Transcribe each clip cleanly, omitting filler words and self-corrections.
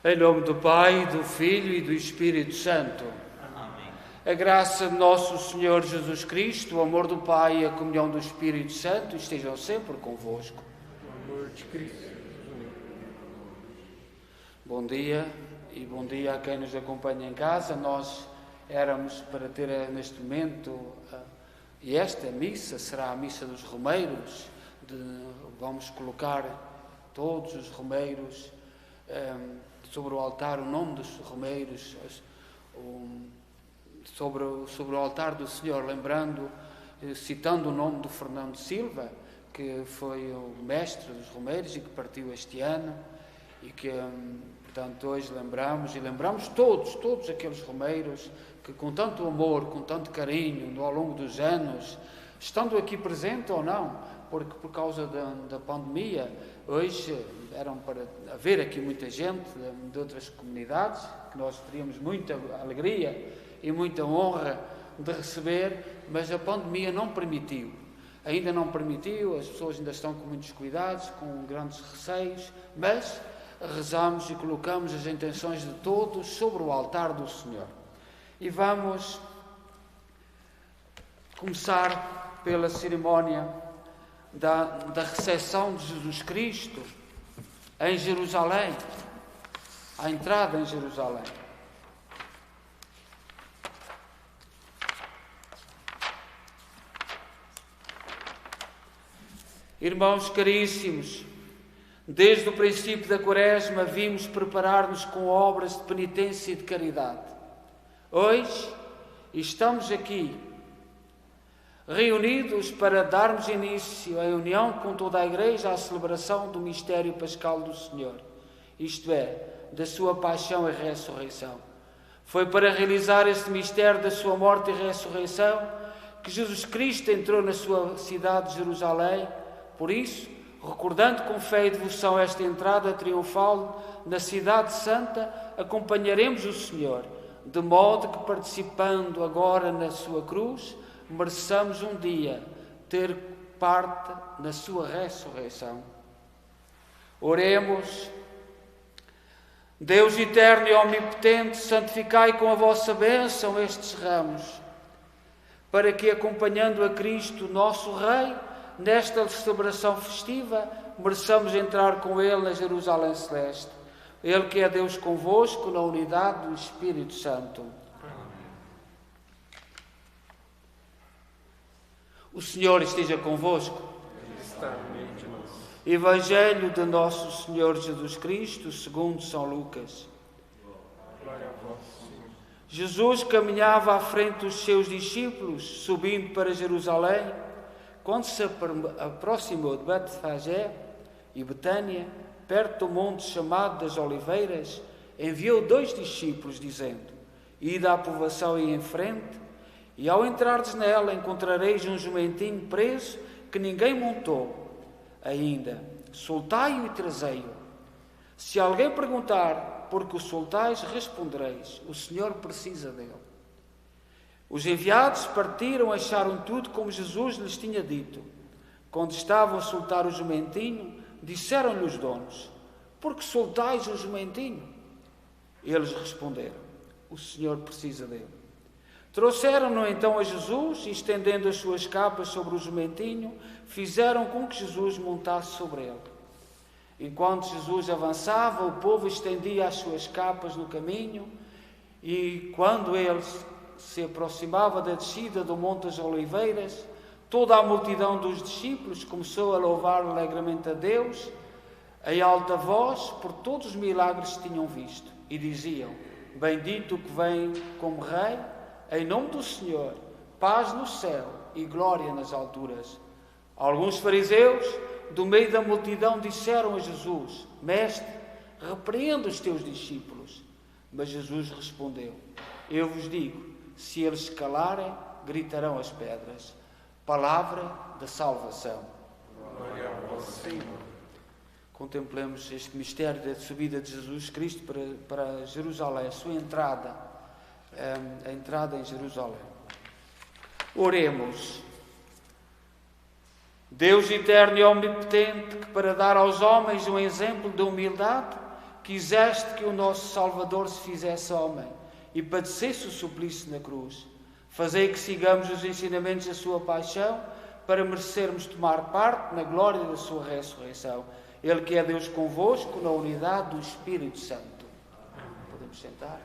Em nome do Pai, do Filho e do Espírito Santo. Amém. A graça de nosso Senhor Jesus Cristo, o amor do Pai e a comunhão do Espírito Santo estejam sempre convosco. O amor de Cristo. Bom dia e bom dia a quem nos acompanha em casa. Nós éramos para ter neste momento, e esta missa será a missa dos romeiros. Vamos colocar todos os romeiros sobre o altar, o nome dos romeiros, sobre o altar do Senhor, lembrando, citando o nome do Fernando Silva, que foi o mestre dos romeiros e que partiu este ano, e que, portanto, hoje lembramos todos aqueles romeiros que com tanto amor, com tanto carinho, ao longo dos anos, estando aqui presente ou não, porque por causa da pandemia, hoje eram para haver aqui muita gente de outras comunidades, que nós teríamos muita alegria e muita honra de receber, mas a pandemia não permitiu. Ainda não permitiu, as pessoas ainda estão com muitos cuidados, com grandes receios, mas rezamos e colocamos as intenções de todos sobre o altar do Senhor. E vamos começar pela cerimónia da recepção de Jesus Cristo em Jerusalém, a entrada em Jerusalém. Irmãos caríssimos, desde o princípio da Quaresma vimos preparar-nos com obras de penitência e de caridade. Hoje estamos aqui reunidos para darmos início em união com toda a Igreja à celebração do mistério pascal do Senhor, isto é, da sua paixão e ressurreição. Foi para realizar este mistério da sua morte e ressurreição que Jesus Cristo entrou na sua cidade de Jerusalém. Por isso, recordando com fé e devoção esta entrada triunfal na cidade santa, acompanharemos o Senhor, de modo que, participando agora na sua cruz, mereçamos um dia ter parte na sua ressurreição. Oremos. Deus eterno e omnipotente, santificai com a vossa bênção estes ramos, para que, acompanhando a Cristo, nosso Rei, nesta celebração festiva, mereçamos entrar com Ele na Jerusalém Celeste. Ele que é Deus convosco, na unidade do Espírito Santo. O Senhor esteja convosco. Evangelho de nosso Senhor Jesus Cristo, segundo São Lucas. Glória a vós, Senhor. Jesus caminhava à frente dos seus discípulos, subindo para Jerusalém. Quando se aproximou de Betfagé e Betânia, perto do monte chamado das Oliveiras, enviou 2 discípulos, dizendo: Ide à povoação e em frente, e ao entrardes nela encontrareis um jumentinho preso que ninguém montou ainda. Soltai-o e trazei-o. Se alguém perguntar por que o soltais, respondereis: o Senhor precisa dele. Os enviados partiram, acharam tudo como Jesus lhes tinha dito. Quando estavam a soltar o jumentinho, disseram-lhe os donos: por que soltais o jumentinho? Eles responderam: o Senhor precisa dele. Trouxeram-no então a Jesus e, estendendo as suas capas sobre o jumentinho, fizeram com que Jesus montasse sobre ele. Enquanto Jesus avançava, o povo estendia as suas capas no caminho, e quando ele se aproximava da descida do Monte das Oliveiras, toda a multidão dos discípulos começou a louvar alegremente a Deus, em alta voz, por todos os milagres que tinham visto, e diziam: bendito o que vem como Rei, em nome do Senhor, paz no céu e glória nas alturas. Alguns fariseus, do meio da multidão, disseram a Jesus: Mestre, repreenda os teus discípulos. Mas Jesus respondeu: eu vos digo, se eles se calarem, gritarão as pedras. Palavra da salvação. Glória a vós, Senhor. Contemplemos este mistério da subida de Jesus Cristo para Jerusalém, a sua entrada, a entrada em Jerusalém. Oremos. Deus eterno e omnipotente, que para dar aos homens um exemplo de humildade, quiseste que o nosso Salvador se fizesse homem e padecesse o suplício na cruz. Fazei que sigamos os ensinamentos da sua paixão para merecermos tomar parte na glória da sua ressurreição. Ele que é Deus convosco na unidade do Espírito Santo. Podemos sentar?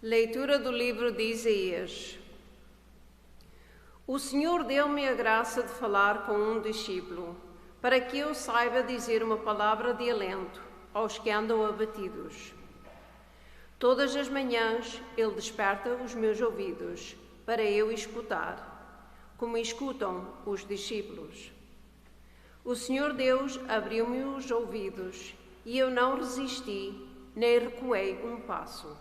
Leitura do livro de Isaías. O Senhor deu-me a graça de falar com um discípulo, para que eu saiba dizer uma palavra de alento aos que andam abatidos. Todas as manhãs ele desperta os meus ouvidos, para eu escutar, como escutam os discípulos. O Senhor Deus abriu-me os ouvidos, e eu não resisti, nem recuei um passo.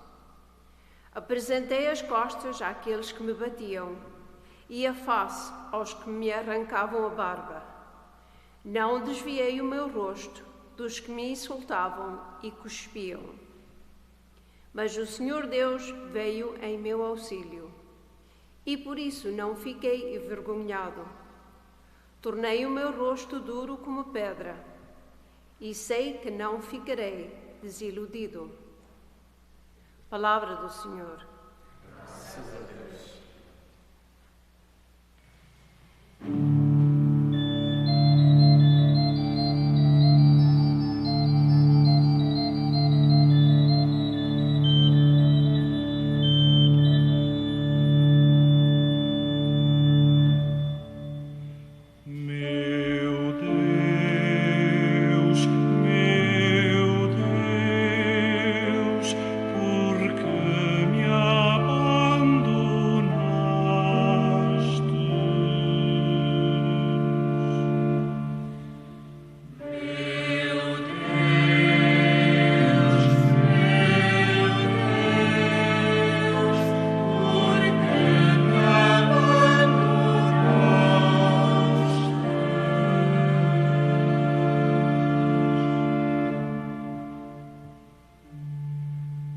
Apresentei as costas àqueles que me batiam e a face aos que me arrancavam a barba. Não desviei o meu rosto dos que me insultavam e cuspiam. Mas o Senhor Deus veio em meu auxílio e por isso não fiquei envergonhado. Tornei o meu rosto duro como pedra e sei que não ficarei desiludido. Palavra do Senhor. Graças a Deus.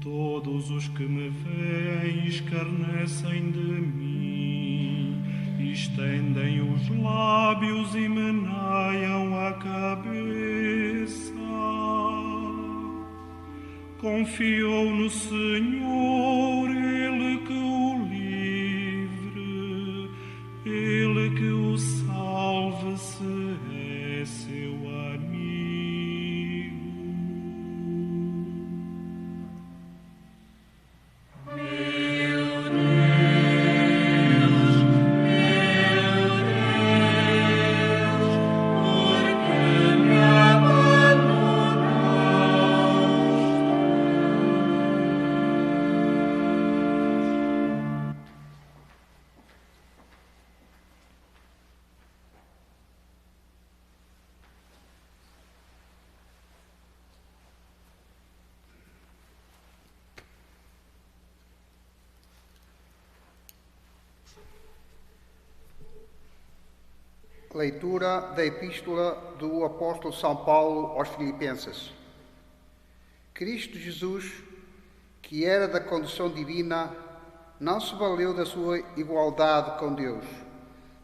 Todos os que me veem escarnecem de mim, estendem os lábios e meneiam a cabeça. Confiou no Senhor, Ele que o livre, Ele que o salve se é seu amigo. Leitura da Epístola do Apóstolo São Paulo aos Filipenses. Cristo Jesus, que era da condição divina, não se valeu da sua igualdade com Deus,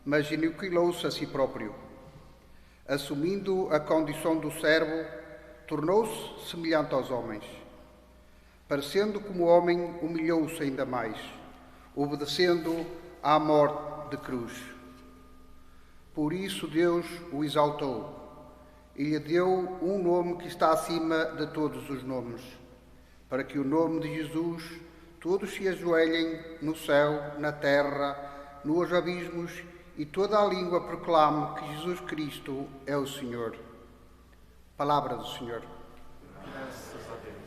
mas aniquilou-se a si próprio. Assumindo a condição do servo, tornou-se semelhante aos homens. Parecendo como homem, humilhou-se ainda mais, obedecendo à morte de cruz. Por isso Deus o exaltou e lhe deu um nome que está acima de todos os nomes, para que o nome de Jesus todos se ajoelhem no céu, na terra, nos abismos, e toda a língua proclame que Jesus Cristo é o Senhor. Palavra do Senhor. Graças a Deus.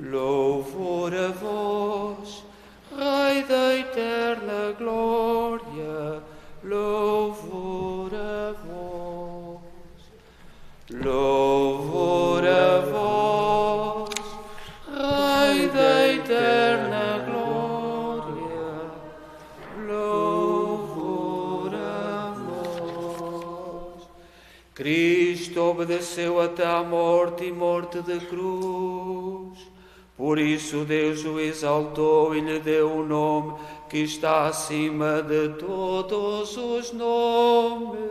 Louvor a vós, Rei da eterna glória, louvor a vós. Louvor a vós, Rei da eterna glória, louvor a vós. Cristo obedeceu até à morte e morte de cruz. Por isso Deus o exaltou e lhe deu o nome que está acima de todos os nomes.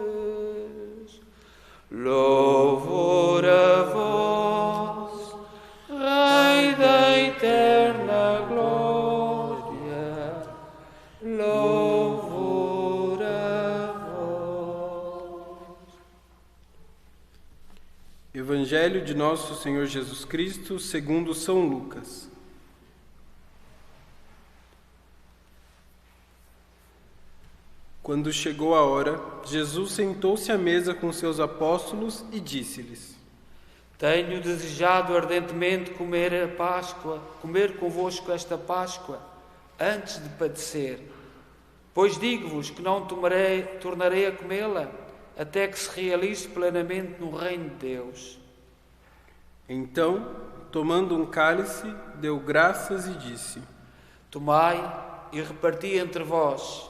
Louvor a vós, Rei da eterna glória, louvor a vós. Evangelho de Nosso Senhor Jesus Cristo, segundo São Lucas. Quando chegou a hora, Jesus sentou-se à mesa com seus apóstolos e disse-lhes: Tenho desejado ardentemente comer convosco esta Páscoa, antes de padecer. Pois digo-vos que não tornarei a comê-la, até que se realize plenamente no reino de Deus. Então, tomando um cálice, deu graças e disse: Tomai e reparti entre vós.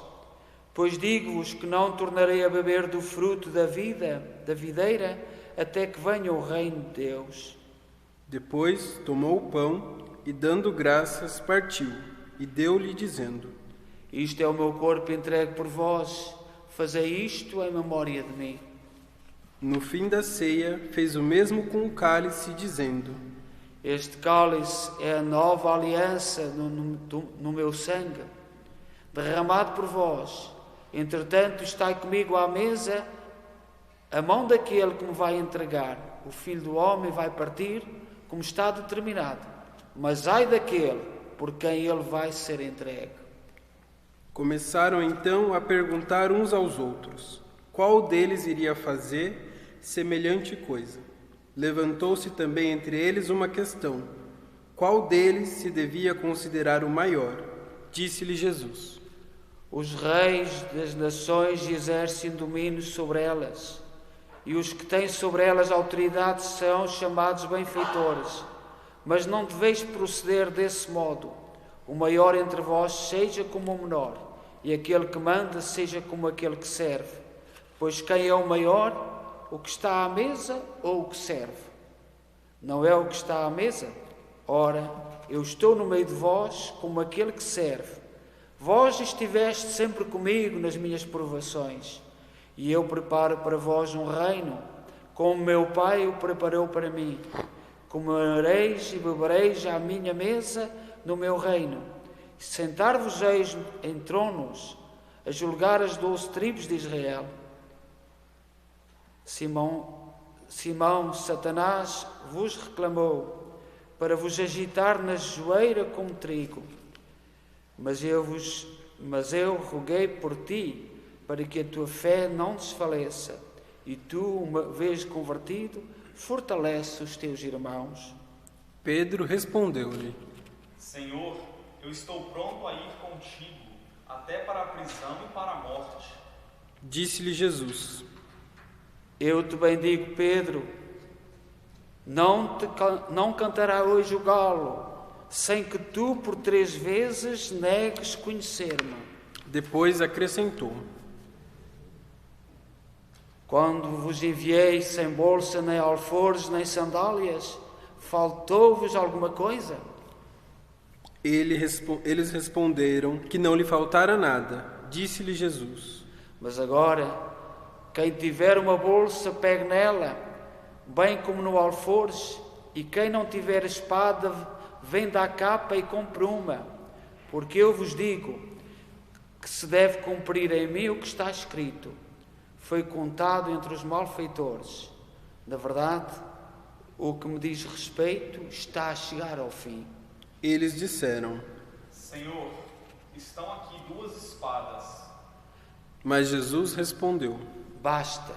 Pois digo-vos que não tornarei a beber do fruto da videira, até que venha o reino de Deus. Depois tomou o pão e, dando graças, partiu e deu-lhe, dizendo: Isto é o meu corpo entregue por vós, fazei isto em memória de mim. No fim da ceia, fez o mesmo com o cálice, dizendo: Este cálice é a nova aliança no meu sangue, derramado por vós. Entretanto, estai comigo à mesa, a mão daquele que me vai entregar. O Filho do Homem vai partir, como está determinado. Mas ai daquele por quem ele vai ser entregue. Começaram então a perguntar uns aos outros qual deles iria fazer semelhante coisa. Levantou-se também entre eles uma questão: qual deles se devia considerar o maior? Disse-lhe Jesus: Os reis das nações exercem domínio sobre elas, e os que têm sobre elas autoridade são chamados benfeitores. Mas não deveis proceder desse modo. O maior entre vós seja como o menor, e aquele que manda seja como aquele que serve. Pois quem é o maior, o que está à mesa ou o que serve? Não é o que está à mesa? Ora, eu estou no meio de vós como aquele que serve. Vós estiveste sempre comigo nas minhas provações, e eu preparo para vós um reino, como meu Pai o preparou para mim. Comereis e bebereis à minha mesa no meu reino. Sentar-vos-eis em tronos, a julgar as 12 tribos de Israel. Simão, Satanás vos reclamou, para vos agitar na joeira como trigo. Mas eu roguei por ti, para que a tua fé não desfaleça, e tu, uma vez convertido, fortalece os teus irmãos. Pedro respondeu-lhe: Senhor, eu estou pronto a ir contigo, até para a prisão e para a morte. Disse-lhe Jesus: Eu te bendigo, Pedro, não cantará hoje o galo, sem que tu por 3 vezes negues conhecer-me. Depois acrescentou: Quando vos enviei sem bolsa, nem alforjes, nem sandálias, faltou-vos alguma coisa? Eles responderam que não lhe faltara nada. Disse-lhe Jesus: Mas agora, quem tiver uma bolsa, pegue nela, bem como no alforje, e quem não tiver espada, venda a capa e compre uma, porque eu vos digo que se deve cumprir em mim o que está escrito. Foi contado entre os malfeitores. Na verdade, o que me diz respeito está a chegar ao fim. Eles disseram: Senhor, estão aqui 2 espadas. Mas Jesus respondeu: Basta.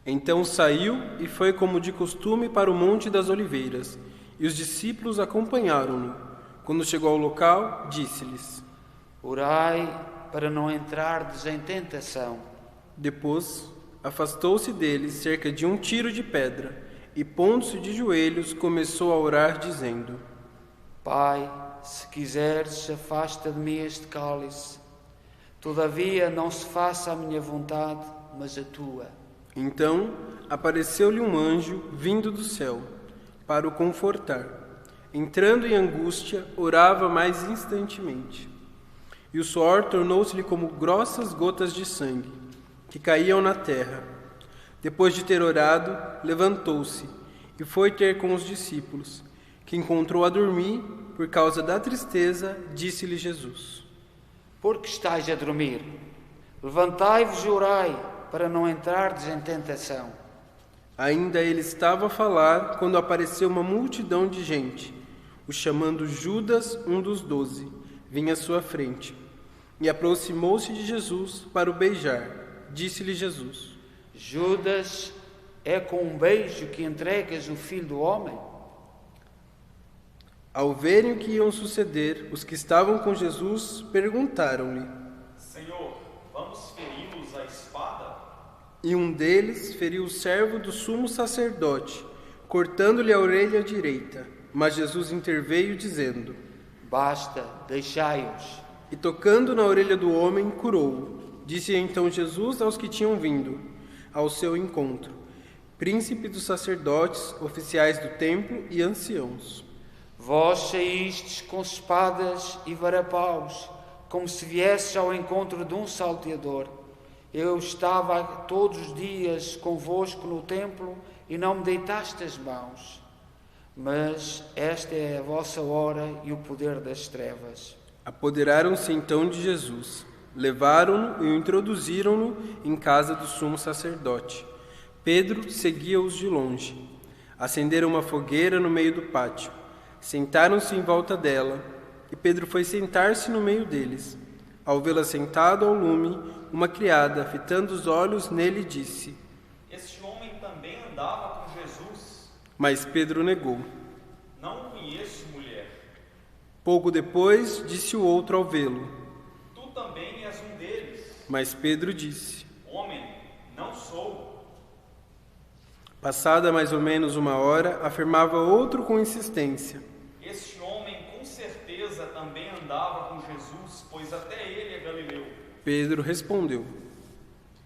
Então saiu e foi como de costume para o Monte das Oliveiras, e os discípulos acompanharam-no. Quando chegou ao local, disse-lhes: Orai para não entrardes em tentação. Depois, afastou-se deles cerca de 1 tiro de pedra e, pondo-se de joelhos, começou a orar, dizendo: Pai, se quiseres, afasta de mim este cálice. Todavia não se faça a minha vontade, mas a tua. Então apareceu-lhe um anjo vindo do céu para o confortar. Entrando em angústia, orava mais instantemente. E o suor tornou-se-lhe como grossas gotas de sangue, que caíam na terra. Depois de ter orado, levantou-se e foi ter com os discípulos, que encontrou a dormir por causa da tristeza. Disse-lhe Jesus: Por que estáis a dormir? Levantai-vos e orai, para não entrardes em tentação. Ainda ele estava a falar, quando apareceu uma multidão de gente. O chamando Judas, um dos 12, vinha à sua frente, e aproximou-se de Jesus para o beijar. Disse-lhe Jesus: Judas, é com um beijo que entregas o Filho do Homem? Ao verem o que iam suceder, os que estavam com Jesus perguntaram-lhe: Senhor, vamos feri-los à espada? E um deles feriu o servo do sumo sacerdote, cortando-lhe a orelha direita. Mas Jesus interveio, dizendo: Basta, deixai-os. E tocando na orelha do homem, curou-o. Disse então Jesus aos que tinham vindo ao seu encontro, príncipe dos sacerdotes, oficiais do templo e anciãos: Vós saístes com espadas e varapaus, como se viesses ao encontro de um salteador. Eu estava todos os dias convosco no templo e não me deitaste as mãos. Mas esta é a vossa hora e o poder das trevas. Apoderaram-se então de Jesus, levaram-no e o introduziram-no em casa do sumo sacerdote. Pedro seguia-os de longe. Acenderam uma fogueira no meio do pátio. Sentaram-se em volta dela, e Pedro foi sentar-se no meio deles. Ao vê-la sentado ao lume, uma criada, fitando os olhos nele, disse: Este homem também andava com Jesus. Mas Pedro negou. Não o conheço, mulher. Pouco depois, disse o outro ao vê-lo. Tu também és um deles. Mas Pedro disse: Homem, não sou. Passada mais ou menos 1 hora, afirmava outro com insistência: Este homem com certeza também andava com Jesus, pois até ele é galileu. Pedro respondeu: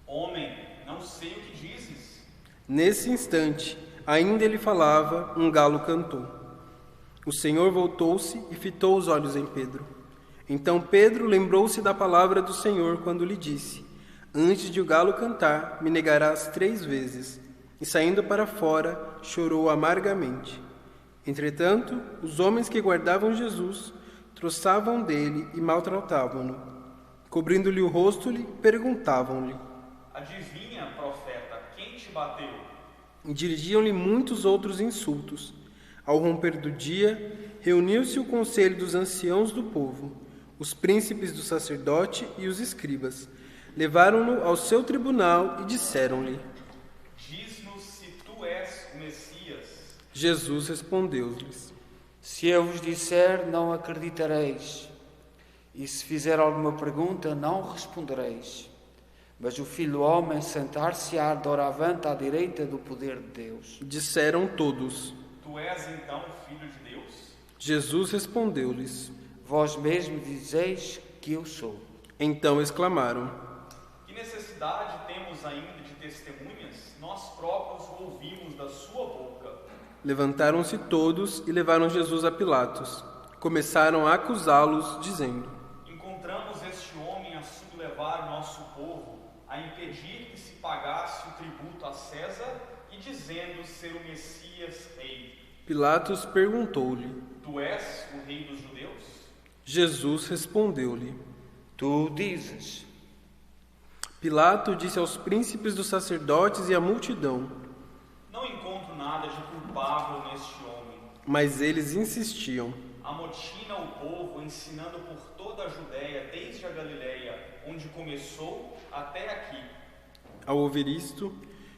Homem, não sei o que dizes. Nesse instante, ainda ele falava, um galo cantou. O Senhor voltou-se e fitou os olhos em Pedro. Então Pedro lembrou-se da palavra do Senhor quando lhe disse: Antes de o galo cantar, me negarás 3 vezes. E saindo para fora, chorou amargamente. Entretanto, os homens que guardavam Jesus troçavam dele e maltratavam-no. Cobrindo-lhe o rosto, perguntavam-lhe: Adivinha, profeta, quem te bateu? E dirigiam-lhe muitos outros insultos. Ao romper do dia, reuniu-se o conselho dos anciãos do povo, os príncipes do sacerdote e os escribas. Levaram-no ao seu tribunal e disseram-lhe: Diz-nos se tu és o Messias. Jesus respondeu-lhes: Se eu vos disser, não acreditareis. E se fizer alguma pergunta, não respondereis. Mas o Filho do Homem sentar-se-á doravante à direita do poder de Deus. Disseram todos. Tu és então o Filho de Deus? Jesus respondeu-lhes: Vós mesmos dizeis que eu sou. Então exclamaram: Que necessidade temos ainda de testemunhas? Nós próprios ouvimos da sua boca. Levantaram-se todos e levaram Jesus a Pilatos. Começaram a acusá-los, dizendo: Encontramos este homem a sublevar o nosso povo, a impedir que se pagasse o tributo a César e dizendo ser o Messias rei. Pilatos perguntou-lhe: Tu és o rei dos judeus? Jesus respondeu-lhe: Tu dizes. Pilato disse aos príncipes dos sacerdotes e à multidão: Não encontro nada de culpável neste homem. Mas eles insistiam. Amotina o povo, ensinando por toda a Judéia, desde a Galileia, onde começou, até aqui. Ao ouvir isto,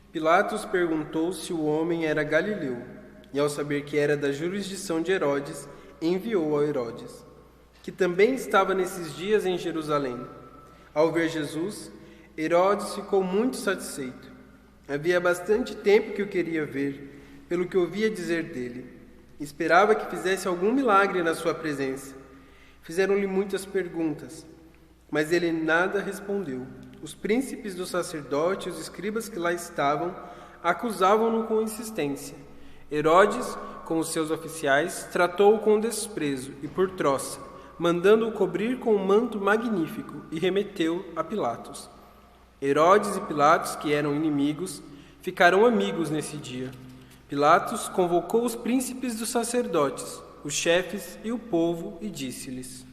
Pilatos perguntou se o homem era galileu, e ao saber que era da jurisdição de Herodes, enviou a Herodes, que também estava nesses dias em Jerusalém. Ao ver Jesus, Herodes ficou muito satisfeito Havia bastante tempo que o queria ver, pelo que ouvia dizer dele. Esperava que fizesse algum milagre na sua presença. Fizeram-lhe muitas perguntas, mas ele nada respondeu. Os príncipes dos sacerdotes e os escribas que lá estavam acusavam-no com insistência. Herodes, com os seus oficiais, tratou-o com desprezo e por troça, mandando-o cobrir com um manto magnífico, e remeteu a Pilatos. Herodes e Pilatos, que eram inimigos, ficaram amigos nesse dia. Pilatos convocou os príncipes dos sacerdotes, os chefes e o povo, e disse-lhes: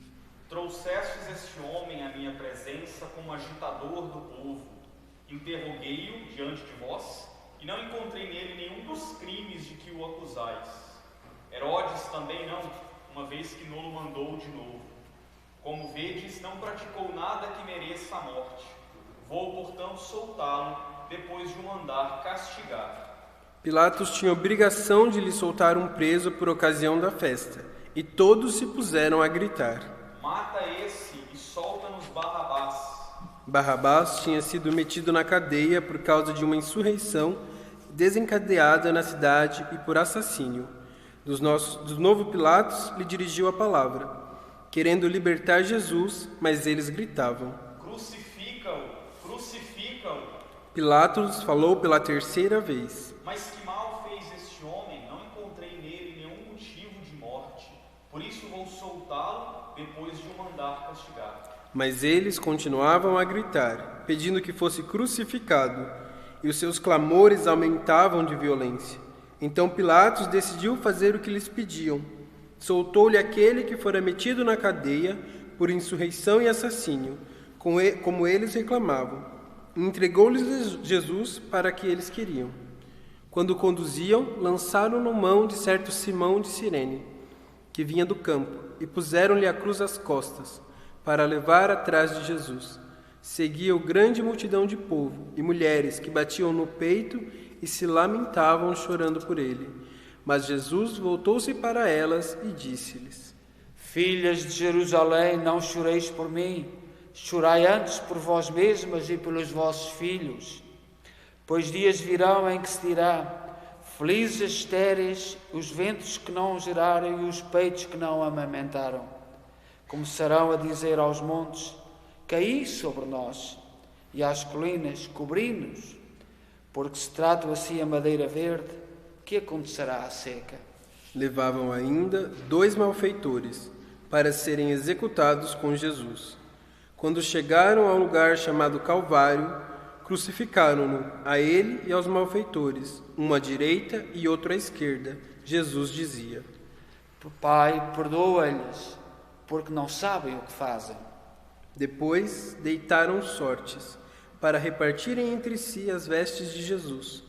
Trouxestes este homem à minha presença como agitador do povo. Interroguei-o diante de vós, e não encontrei nele nenhum dos crimes de que o acusais. Herodes também não, uma vez que não o mandou de novo. Como vedes, não praticou nada que mereça a morte. Vou, portanto, soltá-lo, depois de o mandar castigar. Pilatos tinha obrigação de lhe soltar um preso por ocasião da festa, e todos se puseram a gritar: Mata esse e solta-nos Barrabás. Barrabás tinha sido metido na cadeia por causa de uma insurreição desencadeada na cidade e por assassínio. Do novo Pilatos lhe dirigiu a palavra, querendo libertar Jesus, mas eles gritavam: Crucifica-o! Crucifica-o! Pilatos falou pela terceira vez: Mas que mal fez este homem? Não encontrei nele nenhum motivo de morte. Por isso vou soltá-lo depois de o mandar castigar. Mas eles continuavam a gritar, pedindo que fosse crucificado, e os seus clamores aumentavam de violência. Então Pilatos decidiu fazer o que lhes pediam. Soltou-lhe aquele que fora metido na cadeia por insurreição e assassínio, como eles reclamavam, e entregou-lhes Jesus para que eles queriam. Quando o conduziam, lançaram-no mão de certo Simão de Cirene, que vinha do campo, e puseram-lhe a cruz às costas, para levar atrás de Jesus. Seguia-o grande multidão de povo e mulheres que batiam no peito e se lamentavam chorando por ele. Mas Jesus voltou-se para elas e disse-lhes: Filhas de Jerusalém, não choreis por mim, chorai antes por vós mesmas e pelos vossos filhos. Pois dias virão em que se dirá: felizes as estéreis, os ventres que não geraram e os peitos que não amamentaram. Começarão a dizer aos montes: caí sobre nós, e às colinas: cobri-nos. Porque se trata assim a madeira verde, que acontecerá à seca? Levavam ainda 2 malfeitores para serem executados com Jesus. Quando chegaram ao lugar chamado Calvário, crucificaram-no, a ele e aos malfeitores, um à direita e outro à esquerda. Jesus dizia: Pai, perdoa-lhes, porque não sabem o que fazem. Depois deitaram sortes, para repartirem entre si as vestes de Jesus.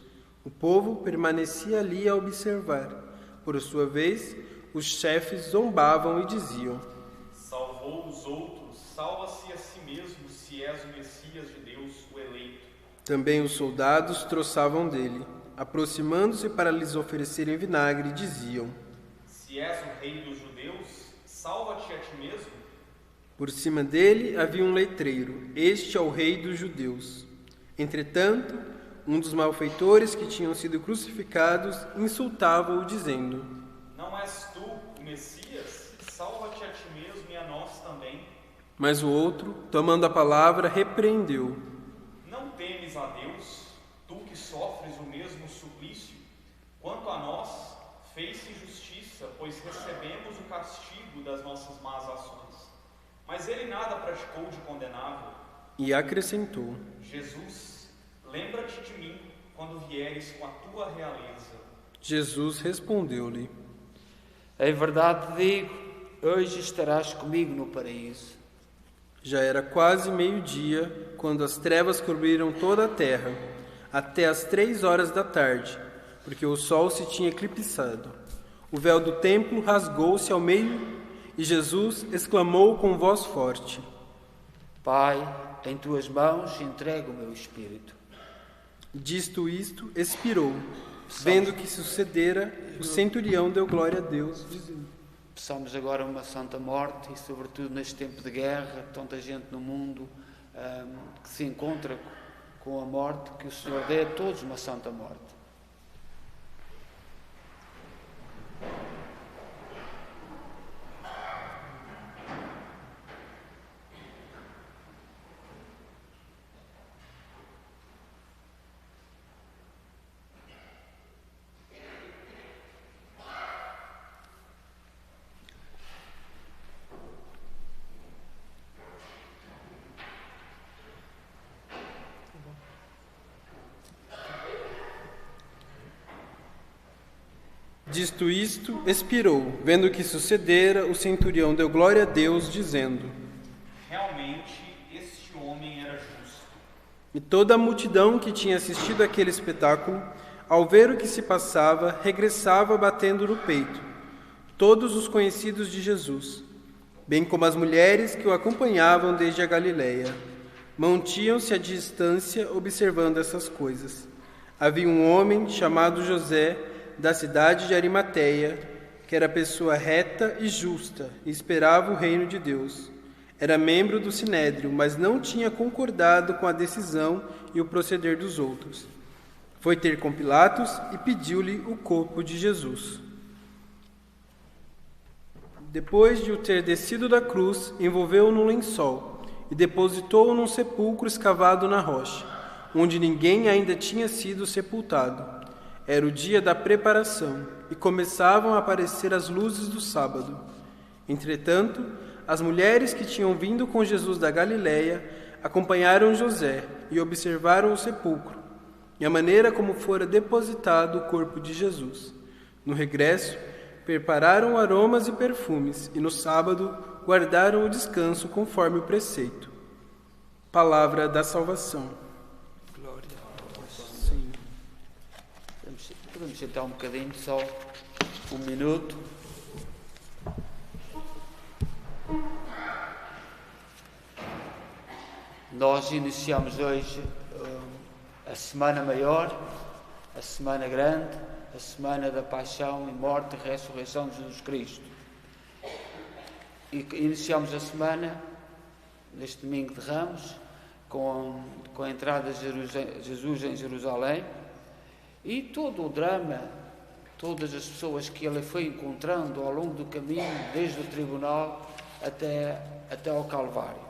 O povo permanecia ali a observar. Por sua vez, os chefes zombavam e diziam: Salvou os outros, salva-se a si mesmo, se és o Messias de Deus, o eleito. Também os soldados troçavam dele. Aproximando-se para lhes oferecerem vinagre, diziam: Se és o rei dos judeus, salva-te a ti mesmo. Por cima dele havia um letreiro: Este é o rei dos judeus. Entretanto, um dos malfeitores que tinham sido crucificados insultava-o, dizendo: Não és tu o Messias? Salva-te a ti mesmo e a nós também. Mas o outro, tomando a palavra, repreendeu: Não temes a Deus, tu que sofres o mesmo suplício? Quanto a nós, fez-se justiça, pois recebemos o castigo das nossas más ações. Mas ele nada praticou de condenável. E acrescentou: Jesus, lembra-te de mim quando vieres com a tua realeza. Jesus respondeu-lhe: Em verdade te digo, hoje estarás comigo no paraíso. Já era quase meio-dia, quando as trevas cobriram toda a terra, até às 3 da tarde, porque o sol se tinha eclipsado. O véu do templo rasgou-se ao meio, e Jesus exclamou com voz forte: Pai, em tuas mãos entrego o meu espírito. Dito isto, expirou. Vendo o que sucedera, o centurião deu glória a Deus, dizendo: Peçamos agora uma santa morte, e sobretudo neste tempo de guerra, tanta gente no mundo que se encontra com a morte, que o Senhor dê a todos uma santa morte. Dito isto, expirou. Vendo o que sucedera, o centurião deu glória a Deus, dizendo: Realmente, este homem era justo. E toda a multidão que tinha assistido àquele espetáculo, ao ver o que se passava, regressava batendo no peito. Todos os conhecidos de Jesus, bem como as mulheres que o acompanhavam desde a Galileia, mantinham-se à distância observando essas coisas. Havia um homem chamado José, da cidade de Arimateia, que era pessoa reta e justa, e esperava o reino de Deus. Era membro do Sinédrio, mas não tinha concordado com a decisão e o proceder dos outros. Foi ter com Pilatos e pediu-lhe o corpo de Jesus. Depois de o ter descido da cruz, envolveu-o num lençol e depositou-o num sepulcro escavado na rocha, onde ninguém ainda tinha sido sepultado. Era o dia da preparação, e começavam a aparecer as luzes do sábado. Entretanto, as mulheres que tinham vindo com Jesus da Galileia acompanharam José e observaram o sepulcro, e a maneira como fora depositado o corpo de Jesus. No regresso, prepararam aromas e perfumes, e no sábado guardaram o descanso conforme o preceito. Palavra da salvação. Podemos sentar um bocadinho, só um minuto. Nós iniciamos hoje a Semana Maior, a Semana Grande, a Semana da Paixão e Morte e Ressurreição de Jesus Cristo. E iniciamos a semana, neste domingo de Ramos, com a entrada de Jesus em Jerusalém, e todo o drama, todas as pessoas que ele foi encontrando ao longo do caminho, desde o tribunal até ao Calvário.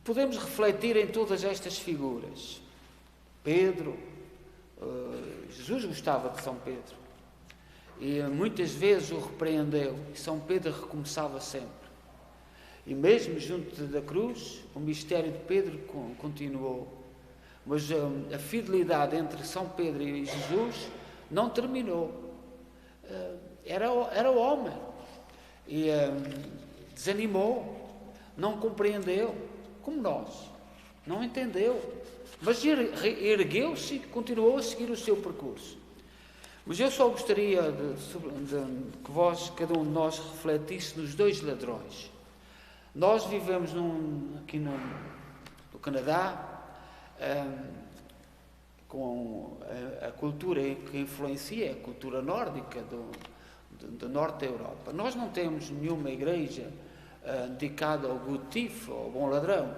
Podemos refletir em todas estas figuras. Pedro, Jesus gostava de São Pedro e muitas vezes o repreendeu, e São Pedro recomeçava sempre. E mesmo junto da cruz, o mistério de Pedro continuou. Mas a fidelidade entre São Pedro e Jesus não terminou. Era homem e desanimou, não compreendeu, como nós, não entendeu, mas ergueu-se e continuou a seguir o seu percurso. Mas eu só gostaria que cada um de nós refletisse nos dois ladrões. Nós vivemos aqui no Canadá, com a cultura que influencia, a cultura nórdica do norte da Europa. Nós não temos nenhuma igreja dedicada ao good thief, ao bom ladrão.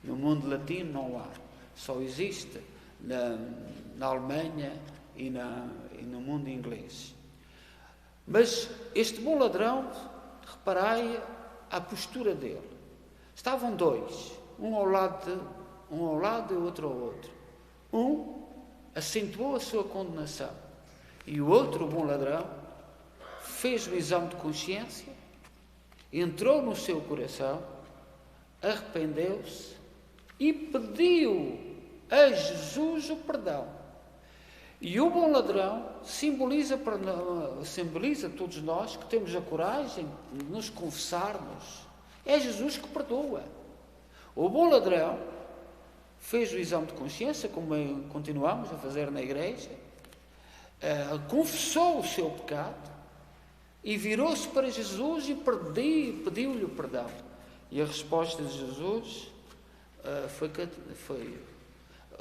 No mundo latino não há. Só existe na Alemanha e no mundo inglês. Mas este bom ladrão, reparai a postura dele. Estavam dois, um ao lado e outro ao outro. Um acentuou a sua condenação e o outro, o bom ladrão, fez o exame de consciência, entrou no seu coração, arrependeu-se e pediu a Jesus o perdão. E o bom ladrão simboliza todos nós que temos a coragem de nos confessarmos. É Jesus que perdoa. O bom ladrão fez o exame de consciência, como continuamos a fazer na igreja, confessou o seu pecado e virou-se para Jesus e pediu-lhe o perdão. E a resposta de Jesus foi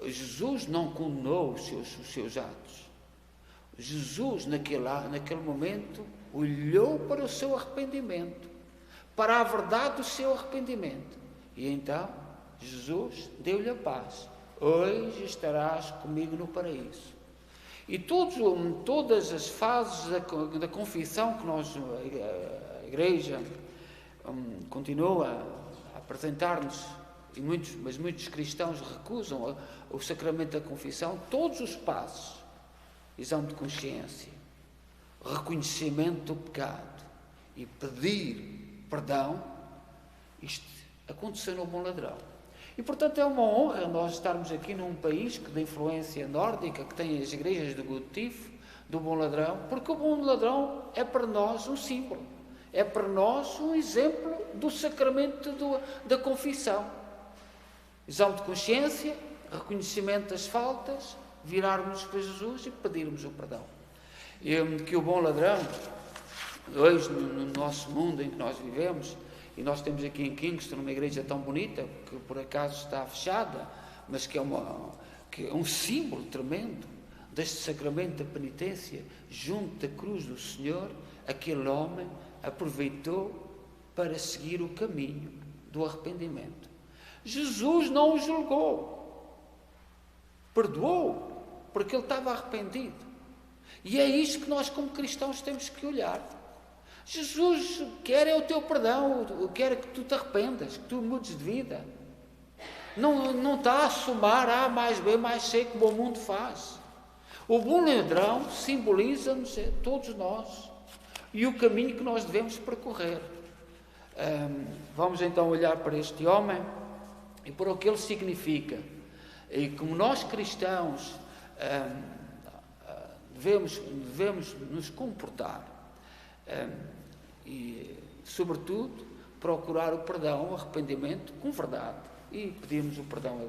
Jesus não condenou os seus atos. Jesus, naquele momento, olhou para o seu arrependimento, para a verdade do seu arrependimento. E então Jesus deu-lhe a paz. Hoje estarás comigo no paraíso. E todas as fases da confissão que a Igreja continua a apresentar-nos, mas muitos cristãos recusam o sacramento da confissão, todos os passos: exame de consciência, reconhecimento do pecado e pedir perdão. Isto aconteceu no Bom Ladrão. E, portanto, é uma honra nós estarmos aqui num país de influência nórdica, que tem as igrejas do Gud Tif, do Bom Ladrão, porque o Bom Ladrão é para nós um símbolo, é para nós um exemplo do sacramento da confissão. Exame de consciência, reconhecimento das faltas, virarmos para Jesus e pedirmos o perdão. E que o Bom Ladrão, hoje no nosso mundo em que nós vivemos, e nós temos aqui em Kingston uma igreja tão bonita, que por acaso está fechada, mas que é um símbolo tremendo deste sacramento da penitência. Junto da cruz do Senhor, aquele homem aproveitou para seguir o caminho do arrependimento. Jesus não o julgou, perdoou, porque ele estava arrependido. E é isto que nós como cristãos temos que olhar. Jesus quer o teu perdão, quer que tu te arrependas, que tu mudes de vida. Não está a somar A mais B mais C como o mundo faz. O Bom Ladrão simboliza-nos todos nós e o caminho que nós devemos percorrer. Vamos então olhar para este homem e para o que ele significa. E como nós cristãos devemos nos comportar. E, sobretudo, procurar o perdão, o arrependimento com verdade e pedirmos o perdão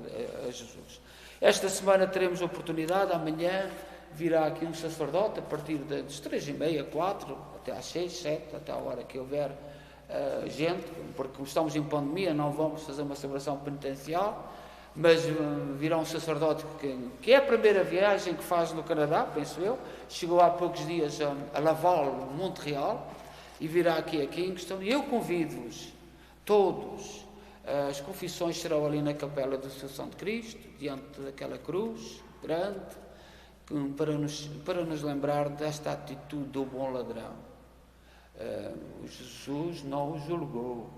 a Jesus. Esta semana teremos a oportunidade, amanhã virá aqui um sacerdote a partir das 3h30, 4, até às 6, 7, até a hora que houver gente, porque como estamos em pandemia não vamos fazer uma celebração penitencial, mas virá um sacerdote que é a primeira viagem que faz no Canadá, penso eu. Chegou há poucos dias a Laval, Montreal, e virá aqui a Kingston. E eu convido-vos todos. As confissões serão ali na Capela da Assunção de Cristo, diante daquela cruz grande, para nos lembrar desta atitude do Bom Ladrão. Jesus não o julgou.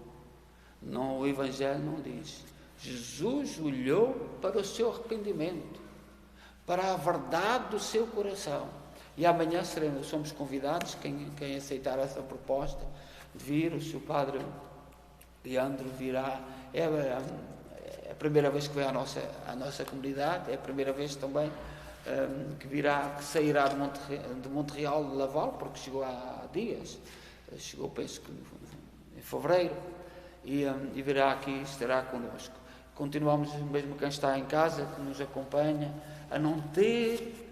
O Evangelho não diz. Jesus olhou para o seu arrependimento, para a verdade do seu coração. E amanhã somos convidados, quem aceitar essa proposta, de vir. O seu padre Leandro virá. É a primeira vez que vem à nossa comunidade, é a primeira vez também que sairá de Montreal, de Laval, porque chegou há dias, chegou penso que em fevereiro, e virá aqui e estará connosco. Continuamos, mesmo quem está em casa, que nos acompanha, a não ter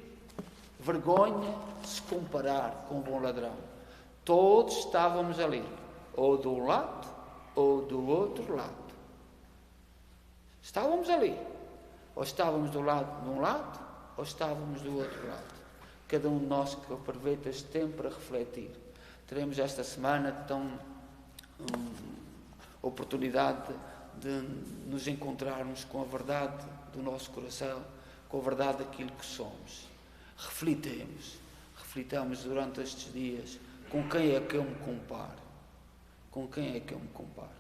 vergonha de se comparar com o Bom Ladrão. Todos estávamos ali, ou de um lado, ou do outro lado. Estávamos ali, ou estávamos de um lado, ou estávamos do outro lado. Cada um de nós que aproveita este tempo para refletir. Teremos esta semana oportunidade de nos encontrarmos com a verdade do nosso coração, com a verdade daquilo que somos. Reflitamos durante estes dias com quem é que eu me comparo. Com quem é que eu me comparo?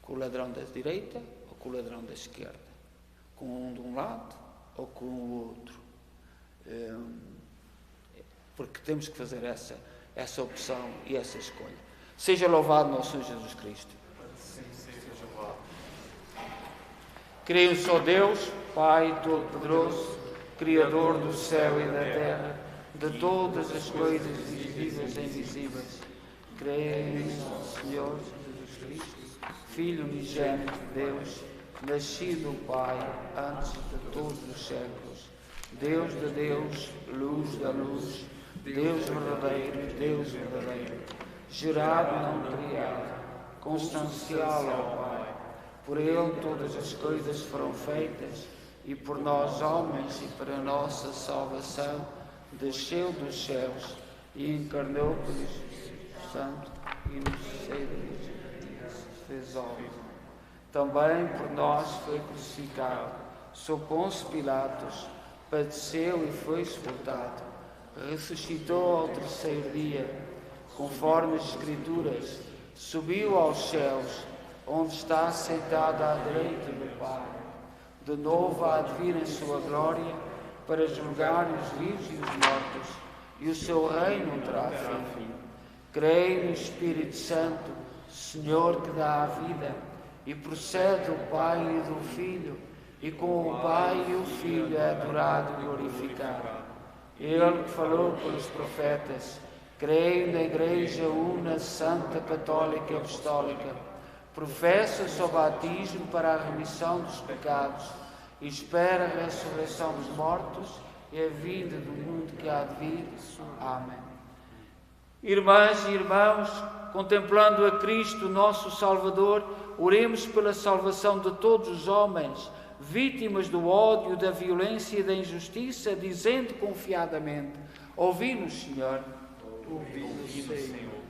Com o ladrão da direita ou com o ladrão da esquerda? Com um de um lado ou com o outro? Porque temos que fazer essa opção e essa escolha. Seja louvado nosso Senhor Jesus Cristo. Creio só Deus, Pai Todo-Poderoso, Criador do céu e da terra, de todas as coisas visíveis e invisíveis. Creio no Senhor Jesus Cristo, Filho unigênito de Deus, nascido do Pai antes de todos os séculos, Deus de Deus, luz da luz, Deus verdadeiro, gerado não criado, constancial ao Pai. Por Ele todas as coisas foram feitas, e por nós homens e para a nossa salvação desceu dos céus e encarnou pelo Espírito Santo e nos fez homem. também por nós foi crucificado, sob Pôncio Pilatos, padeceu e foi sepultado, ressuscitou ao terceiro dia, conforme as Escrituras, subiu aos céus, onde está sentado à direita do Pai. De novo há de vir em sua glória para julgar os vivos e os mortos, e o seu reino não terá fim. Creio no Espírito Santo, Senhor que dá a vida, e procede do Pai e do Filho, e com o Pai e o Filho é adorado e glorificado. Ele que falou pelos profetas, creio na Igreja Una, Santa, Católica e Apostólica, professa o seu batismo para a remissão dos pecados, e espera a ressurreição dos mortos e a vinda do mundo que há de vir. Amém. Irmãs e irmãos, contemplando a Cristo, nosso Salvador, oremos pela salvação de todos os homens, vítimas do ódio, da violência e da injustiça, dizendo confiadamente: ouvi-nos, Senhor. Ouvi-nos, Senhor.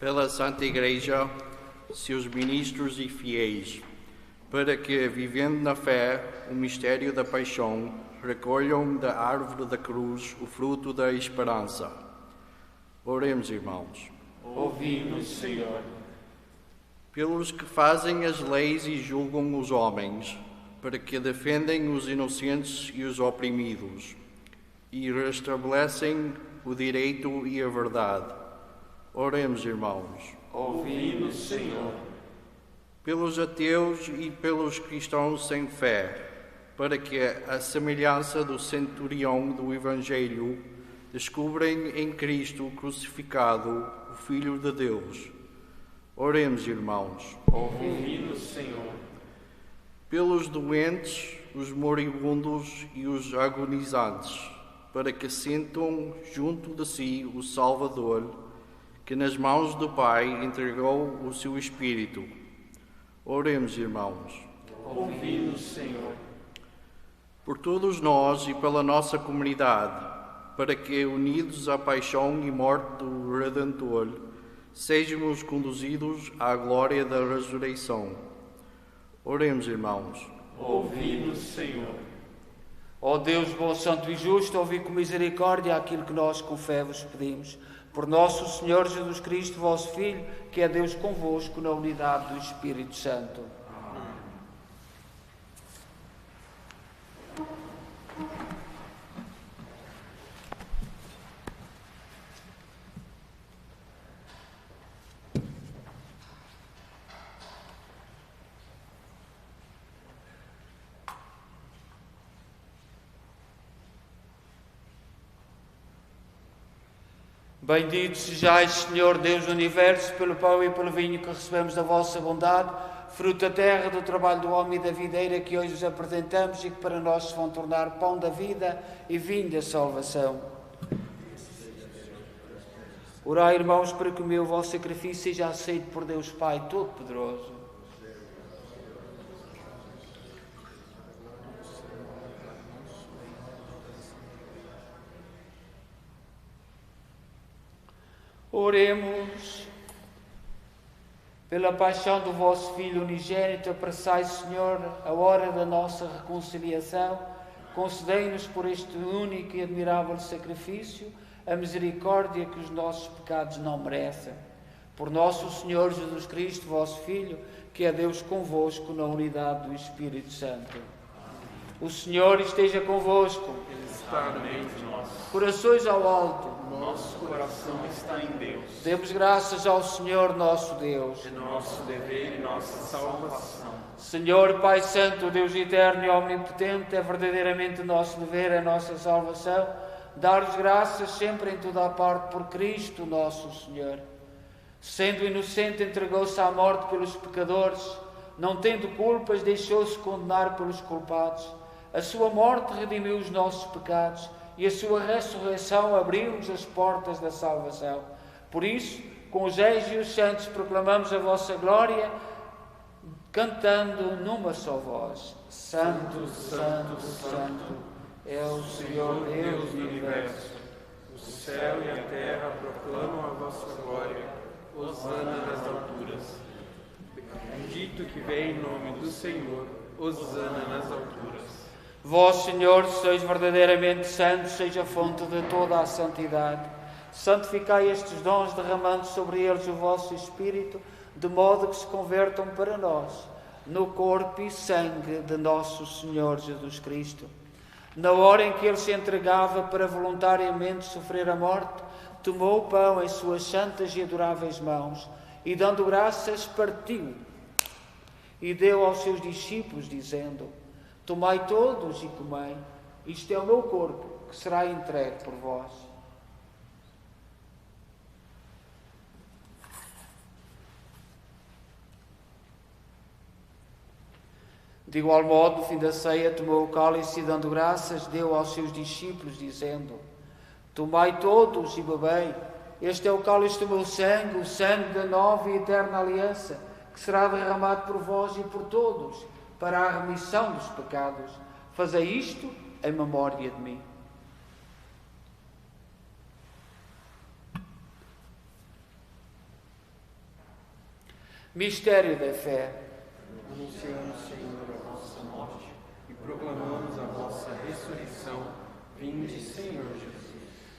Pela Santa Igreja, seus ministros e fiéis, para que, vivendo na fé o mistério da paixão, recolham da árvore da cruz o fruto da esperança. Oremos, irmãos. Ouvi-nos, Senhor. Pelos que fazem as leis e julgam os homens, para que defendem os inocentes e os oprimidos, e restabelecem o direito e a verdade. Oremos, irmãos. Ouvi-nos, Senhor. Pelos ateus e pelos cristãos sem fé, para que, à semelhança do centurião do Evangelho, descobrem em Cristo crucificado o Filho de Deus. Oremos, irmãos. Ouvi-nos, Senhor. Pelos doentes, os moribundos e os agonizantes, para que sintam junto de si o Salvador, que nas mãos do Pai entregou o seu Espírito. Oremos, irmãos. Ouvi-nos, Senhor. Por todos nós e pela nossa comunidade, para que, unidos à paixão e morte do Redentor, sejamos conduzidos à glória da ressurreição. Oremos, irmãos. Ouvi-nos, Senhor. Ó Deus bom, santo e justo, ouvi com misericórdia aquilo que nós com fé vos pedimos. Por nosso Senhor Jesus Cristo, vosso Filho, que é Deus convosco na unidade do Espírito Santo. Bendito sejais, Senhor Deus do Universo, pelo pão e pelo vinho que recebemos da vossa bondade, fruto da terra, do trabalho do homem e da videira que hoje vos apresentamos e que para nós se vão tornar pão da vida e vinho da salvação. Orai, irmãos, para que o meu vosso sacrifício seja aceito por Deus Pai Todo-Poderoso. Oremos. Pela paixão do vosso Filho unigênito, apressai, Senhor, a hora da nossa reconciliação. Concedei-nos por este único e admirável sacrifício a misericórdia que os nossos pecados não merecem. Por nosso Senhor Jesus Cristo, vosso Filho, que é Deus convosco na unidade do Espírito Santo. O Senhor esteja convosco. Ele está no meio de nós. Corações ao alto. Nosso coração está em Deus. Demos graças ao Senhor nosso Deus. É nosso dever e nossa salvação. Senhor Pai Santo, Deus eterno e omnipotente, é verdadeiramente nosso dever, a nossa salvação, dar-vos graças sempre em toda a parte por Cristo nosso Senhor. Sendo inocente, entregou-se à morte pelos pecadores, não tendo culpas, deixou-se condenar pelos culpados. A sua morte redimiu os nossos pecados e a sua ressurreição abriu-nos as portas da salvação. Por isso, com os reis e os santos, proclamamos a vossa glória, cantando numa só voz: Santo, Santo, Santo, é o Senhor Deus do universo. O céu e a terra proclamam a vossa glória. Hosana nas alturas. Bendito que vem em nome do Senhor. Hosana nas alturas. Vós, Senhor, sois verdadeiramente santos, seja a fonte de toda a santidade. Santificai estes dons, derramando sobre eles o vosso Espírito, de modo que se convertam para nós no corpo e sangue de nosso Senhor Jesus Cristo. Na hora em que ele se entregava para voluntariamente sofrer a morte, tomou o pão em suas santas e adoráveis mãos e, dando graças, partiu e deu aos seus discípulos, dizendo: tomai todos e comei, isto é o meu corpo, que será entregue por vós. De igual modo, no fim da ceia, tomou o cálice e, dando graças, deu aos seus discípulos, dizendo: tomai todos e bebei, este é o cálice do meu sangue, o sangue da nova e eterna aliança, que será derramado por vós e por todos, para a remissão dos pecados. Fazei isto em memória de mim. Mistério da fé. Anunciamos, Senhor, a vossa morte e proclamamos a vossa ressurreição. Vinde, Senhor Jesus.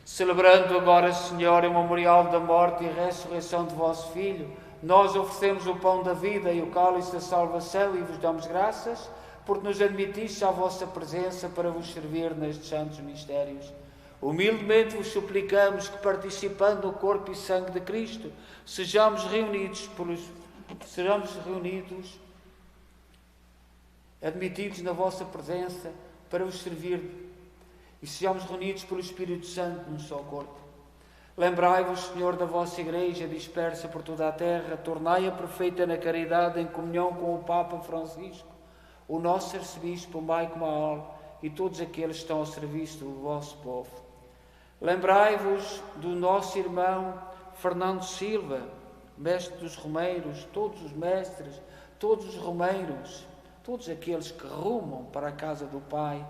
Celebrando agora, Senhor, o memorial da morte e ressurreição de vosso Filho, nós oferecemos o pão da vida e o cálice da salvação e vos damos graças, porque nos admitistes à vossa presença para vos servir nestes santos mistérios. Humildemente vos suplicamos que, participando no corpo e sangue de Cristo, sejamos admitidos na vossa presença para vos servir e sejamos reunidos pelo Espírito Santo num só corpo. Lembrai-vos, Senhor, da vossa Igreja dispersa por toda a terra, tornai-a perfeita na caridade, em comunhão com o Papa Francisco, o nosso arcebispo Maico Maal e todos aqueles que estão ao serviço do vosso povo. Lembrai-vos do nosso irmão Fernando Silva, mestre dos romeiros, todos os mestres, todos os romeiros, todos aqueles que rumam para a casa do Pai,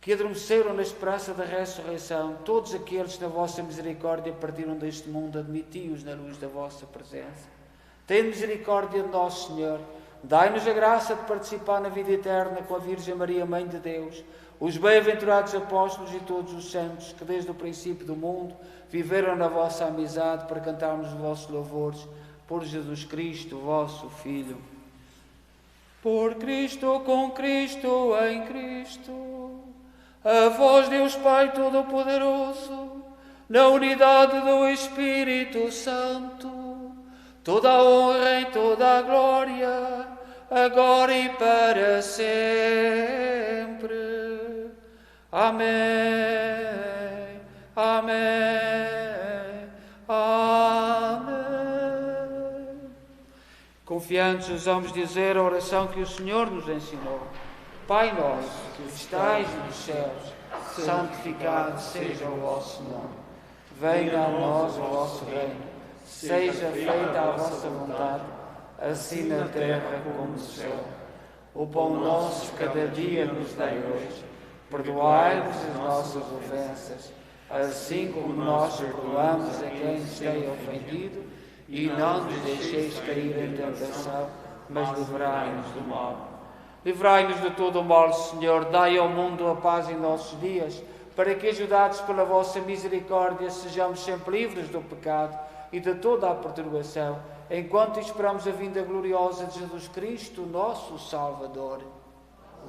que adormeceram na esperança da ressurreição, todos aqueles que na vossa misericórdia partiram deste mundo, admiti-os na luz da vossa presença. Tem misericórdia de nós, Senhor. Dai-nos a graça de participar na vida eterna com a Virgem Maria, Mãe de Deus, os bem-aventurados apóstolos e todos os santos que desde o princípio do mundo viveram na vossa amizade para cantarmos os vossos louvores por Jesus Cristo, vosso Filho. Por Cristo, com Cristo, em Cristo, a vós, Deus Pai Todo-Poderoso, na unidade do Espírito Santo, toda a honra e toda a glória, agora e para sempre. Amém. Amém. Amém. Confiantes, ousamos dizer a oração que o Senhor nos ensinou. Pai nosso, que estais nos céus, santificado seja o vosso nome. Venha a nós o vosso reino. Seja feita a vossa vontade, assim na terra como no céu. O pão nosso cada dia nos dai hoje. Perdoai-nos as nossas ofensas, assim como nós perdoamos a quem nos tem ofendido, e não nos deixeis cair em tentação, mas livrai-nos do mal. Livrai-nos de todo o mal, Senhor. Dai ao mundo a paz em nossos dias, para que, ajudados pela vossa misericórdia, sejamos sempre livres do pecado e de toda a perturbação, enquanto esperamos a vinda gloriosa de Jesus Cristo, nosso Salvador.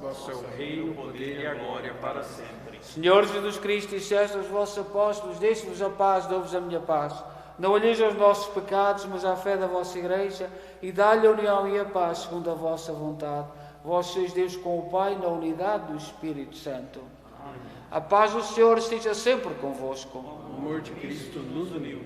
Vosso é o reino, o poder e a glória para sempre. Senhor Jesus Cristo, disseste aos vossos apóstolos: deixe-vos a paz, dou-vos a minha paz. Não olheis aos nossos pecados, mas à fé da vossa Igreja, e dá-lhe a união e a paz segundo a vossa vontade. Vós sois Deus com o Pai, na unidade do Espírito Santo. Amém. A paz do Senhor esteja sempre convosco. O amor de Cristo nos uniu.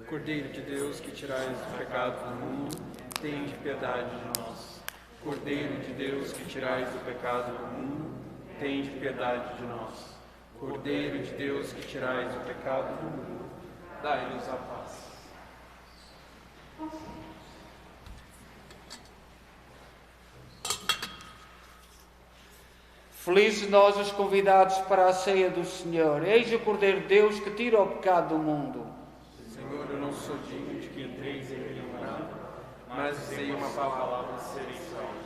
Cordeiro de Deus, que tirais o pecado do mundo, tende piedade de nós. Cordeiro de Deus, que tirais o pecado do mundo, tende piedade de nós. Cordeiro de Deus, que tirais o pecado do mundo, dai-nos a paz. Felizes nós os convidados para a ceia do Senhor. Eis o Cordeiro de Deus que tira o pecado do mundo. Senhor, eu não sou digno de que entreis em minha morada, mas dizei uma palavra e serei salvo.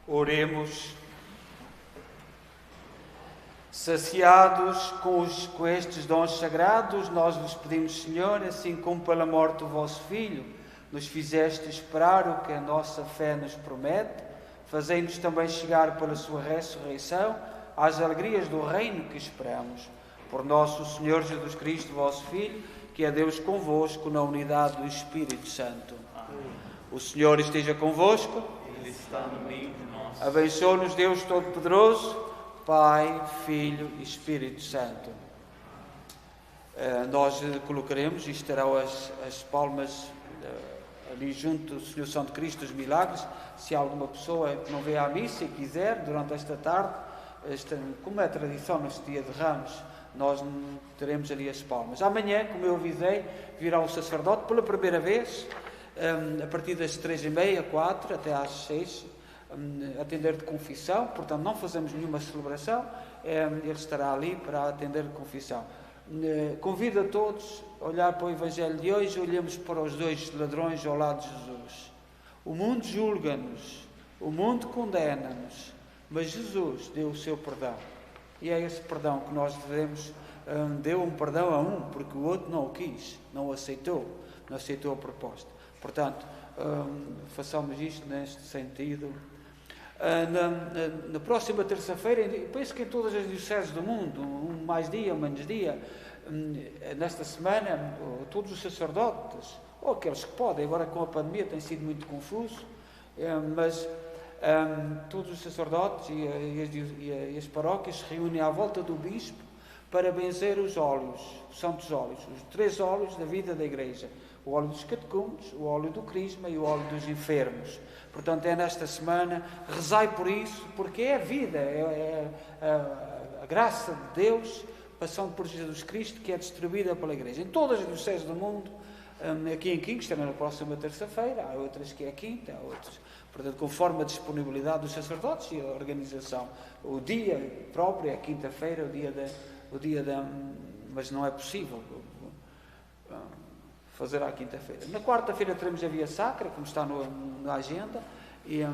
Oremos. Saciados com estes dons sagrados, nós vos pedimos, Senhor, assim como pela morte do vosso Filho, nos fizeste esperar o que a nossa fé nos promete, fazei-nos também chegar pela sua ressurreição às alegrias do reino que esperamos. Por nosso Senhor Jesus Cristo, vosso Filho, que é Deus convosco na unidade do Espírito Santo. Amém. O Senhor esteja convosco. Ele está no meio de nós. Abençoe-nos Deus Todo-Poderoso, Pai, Filho e Espírito Santo. Nós colocaremos, e estarão as palmas ali junto do Senhor Santo Cristo dos Milagres. Se alguma pessoa que não veio à missa e quiser, durante esta tarde, como é tradição neste dia de Ramos, nós teremos ali as palmas. Amanhã, como eu avisei, virá um sacerdote pela primeira vez, a partir das 3h30, 4, até às 6, atender de confissão. Portanto, não fazemos nenhuma celebração, ele estará ali para atender de confissão. Convido a todos a olhar para o Evangelho de hoje. Olhemos para os dois ladrões ao lado de Jesus. O mundo julga-nos, o mundo condena-nos, mas Jesus deu o seu perdão. E é esse perdão que nós devemos. Deu um perdão a um, porque o outro não o quis, não aceitou a proposta. Portanto, façamos isto neste sentido. Na próxima terça-feira, penso que em todas as dioceses do mundo, um mais dia, um menos dia, nesta semana, todos os sacerdotes, ou aqueles que podem, agora com a pandemia tem sido muito confuso, mas todos os sacerdotes e as paróquias se reúnem à volta do bispo para benzer os óleos, os santos óleos, os 3 óleos da vida da Igreja: o óleo dos catecúmenos, o óleo do crisma e o óleo dos enfermos. Portanto, é nesta semana, rezai por isso, porque é a vida, é a graça de Deus, passando por Jesus Cristo, que é distribuída pela Igreja. Em todas as dioceses do mundo, aqui em Quinto, estará na próxima terça-feira, há outras que é quinta, há outras. Portanto, conforme a disponibilidade dos sacerdotes e a organização. O dia próprio é quinta-feira, mas não é possível fazer à quinta-feira. Na quarta-feira teremos a Via Sacra, como está na agenda, e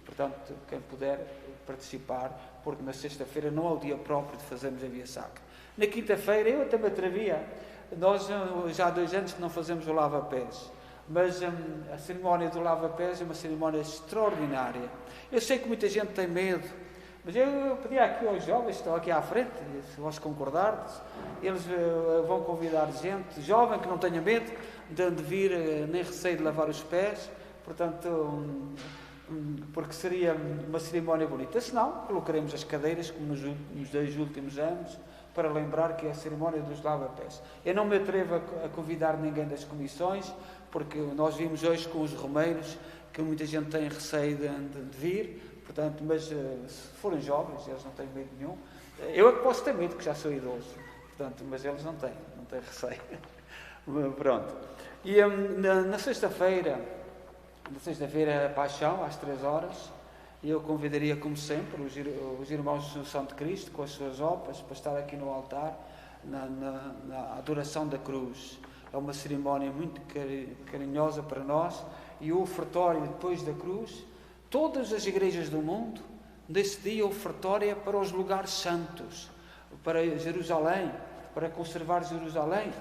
portanto, quem puder participar, porque na sexta-feira não é o dia próprio de fazermos a Via Sacra. Na quinta-feira, eu até me atrevia, nós já há 2 anos que não fazemos o lava-pés, mas a cerimónia do lava-pés é uma cerimónia extraordinária. Eu sei que muita gente tem medo, mas eu pedi aqui aos jovens, estão aqui à frente, se vós concordardes, eles vão convidar gente jovem que não tenha medo de vir, nem receio de lavar os pés, portanto, porque seria uma cerimónia bonita. Se não, colocaremos as cadeiras, como nos 2 últimos anos, para lembrar que é a cerimónia dos lava-pés. Eu não me atrevo a convidar ninguém das comissões, porque nós vimos hoje com os romeiros que muita gente tem receio de vir. Portanto, mas se forem jovens, eles não têm medo nenhum. Eu é que posso ter medo, que já sou idoso. Portanto, mas eles não têm receio. Pronto. E na sexta-feira, a Paixão, às 3 horas, eu convidaria, como sempre, os irmãos do Santo Cristo, com as suas opas, para estar aqui no altar, na adoração da cruz. É uma cerimónia muito carinhosa para nós, e o ofertório depois da cruz. Todas as igrejas do mundo, nesse dia, ofertória para os lugares santos, para Jerusalém, para conservar Jerusalém.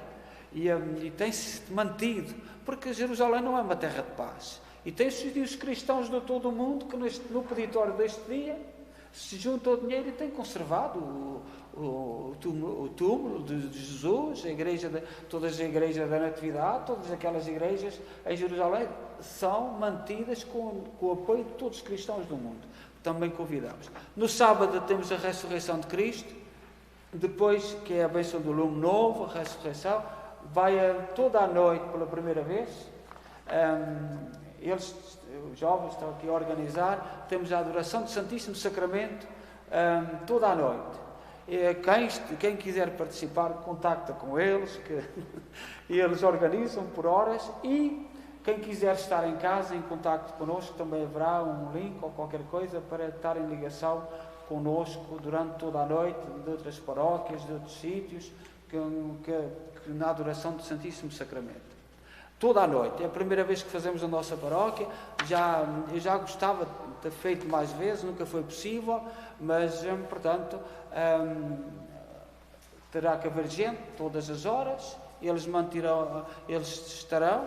E tem-se mantido, porque Jerusalém não é uma terra de paz. E tem-se os cristãos de todo o mundo que no peditório deste dia se juntam ao dinheiro e têm conservado o túmulo de Jesus, todas as igrejas da Natividade, todas aquelas igrejas em Jerusalém são mantidas com o apoio de todos os cristãos do mundo. Também convidamos. No sábado temos a ressurreição de Cristo, depois que é a bênção do lume novo, a ressurreição, vai toda a noite pela primeira vez. Os jovens estão aqui a organizar, temos a adoração do Santíssimo Sacramento toda a noite. Quem quiser participar, contacta com eles, e eles organizam por horas, e quem quiser estar em casa, em contacto connosco, também haverá um link ou qualquer coisa para estar em ligação connosco durante toda a noite, de outras paróquias, de outros sítios, na adoração do Santíssimo Sacramento. Toda a noite. É a primeira vez que fazemos a nossa paróquia. Eu já gostava, ter feito mais vezes, nunca foi possível, mas, portanto, terá que haver gente todas as horas, eles estarão,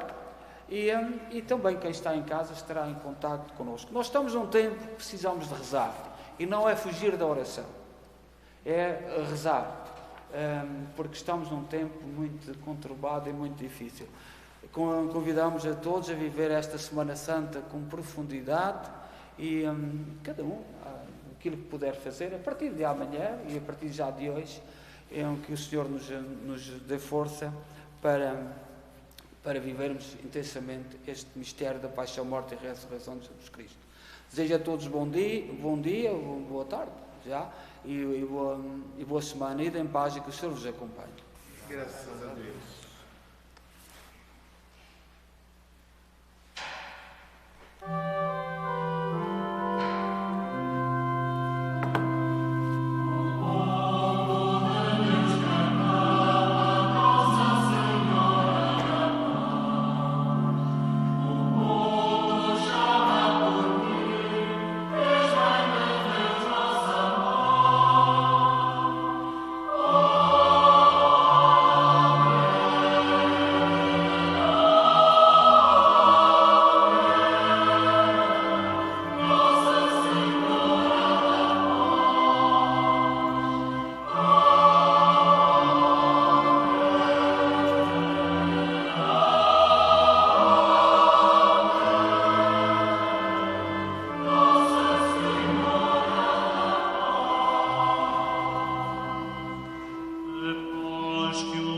e também quem está em casa estará em contato connosco. Nós estamos num tempo que precisamos de rezar, e não é fugir da oração, é rezar, porque estamos num tempo muito conturbado e muito difícil. Convidamos a todos a viver esta Semana Santa com profundidade e cada um aquilo que puder fazer a partir de amanhã e a partir já de hoje, que o Senhor nos dê força para vivermos intensamente este mistério da paixão, morte e ressurreição de Jesus Cristo. Desejo a todos bom dia, boa tarde já, e boa semana, ida em paz e que o Senhor vos acompanhe. Graças a Deus. Que